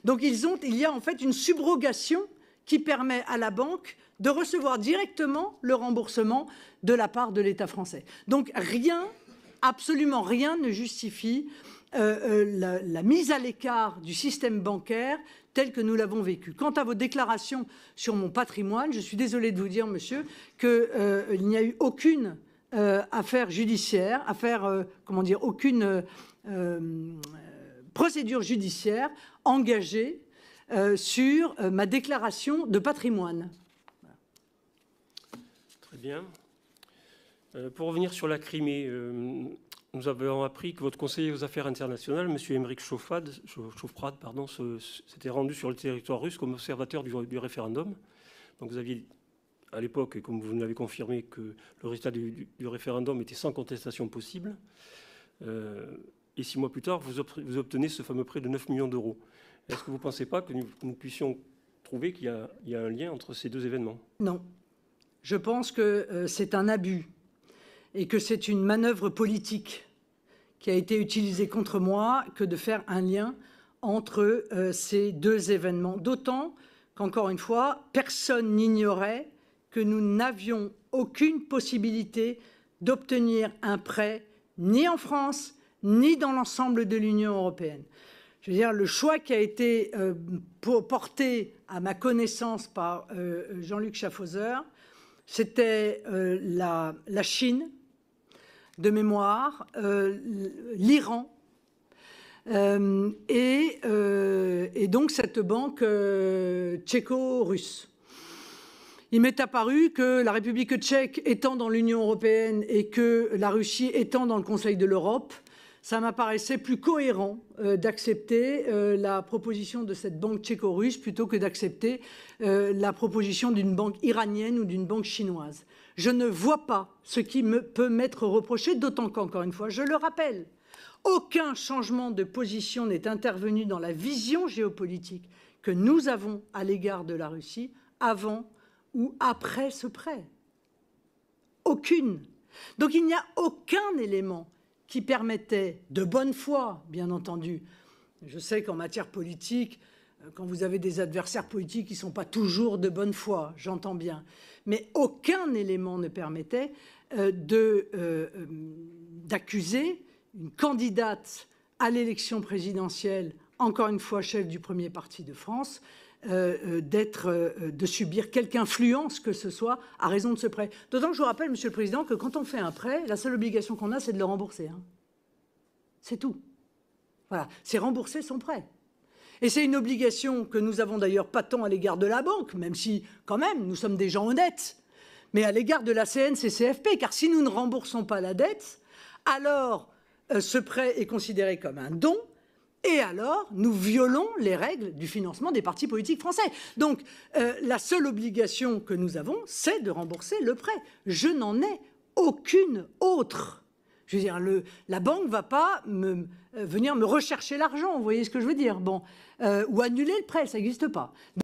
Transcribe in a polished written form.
Donc il y a en fait une subrogation qui permet à la banque de recevoir directement le remboursement de la part de l'État français. Donc rien, absolument rien ne justifie la mise à l'écart du système bancaire tel que nous l'avons vécu. Quant à vos déclarations sur mon patrimoine, je suis désolé de vous dire, monsieur, qu'il n'y a eu aucune affaire judiciaire, aucune procédure judiciaire engagée sur ma déclaration de patrimoine. Très bien. Pour revenir sur la Crimée, nous avons appris que votre conseiller aux affaires internationales, M. Aymeric Chaufrade, s'était rendu sur le territoire russe comme observateur du référendum. Donc vous aviez, à l'époque, et comme vous nous l'avez confirmé, que le résultat du référendum était sans contestation possible. Et 6 mois plus tard, vous obtenez ce fameux prêt de 9 millions d'euros. Est-ce que vous ne pensez pas que nous puissions trouver qu'il y a un lien entre ces deux événements? Non. Je pense que c'est un abus et que c'est une manœuvre politique qui a été utilisée contre moi que de faire un lien entre ces deux événements. D'autant qu'encore une fois, personne n'ignorait que nous n'avions aucune possibilité d'obtenir un prêt ni en France, ni dans l'ensemble de l'Union européenne. Je veux dire, le choix qui a été porté à ma connaissance par Jean-Luc Schaffhauser, c'était la Chine, de mémoire, l'Iran, et donc cette banque tchéco-russe. Il m'est apparu que la République tchèque étant dans l'Union européenne et que la Russie étant dans le Conseil de l'Europe, ça m'apparaissait plus cohérent d'accepter la proposition de cette banque tchéco-russe plutôt que d'accepter la proposition d'une banque iranienne ou d'une banque chinoise. Je ne vois pas ce qui peut m'être reproché, d'autant qu'encore une fois, je le rappelle, aucun changement de position n'est intervenu dans la vision géopolitique que nous avons à l'égard de la Russie avant ou après ce prêt. Aucune. Donc il n'y a aucun élément qui permettait, de bonne foi, bien entendu. Je sais qu'en matière politique, quand vous avez des adversaires politiques qui ne sont pas toujours de bonne foi, j'entends bien, mais aucun élément ne permettait d'accuser une candidate à l'élection présidentielle, encore une fois chef du premier parti de France, de subir quelque influence que ce soit à raison de ce prêt. D'autant que je vous rappelle, Monsieur le Président, que quand on fait un prêt, la seule obligation qu'on a, c'est de le rembourser. Hein. C'est tout. Voilà, c'est rembourser son prêt. Et c'est une obligation que nous avons d'ailleurs pas tant à l'égard de la banque, même si, quand même, nous sommes des gens honnêtes, mais à l'égard de la CNCCFP, car si nous ne remboursons pas la dette, alors ce prêt est considéré comme un don, et alors nous violons les règles du financement des partis politiques français. Donc la seule obligation que nous avons, c'est de rembourser le prêt. Je n'en ai aucune autre. Je veux dire, la banque ne va pas venir me rechercher l'argent, vous voyez ce que je veux dire, bon, ou annuler le prêt, ça n'existe pas.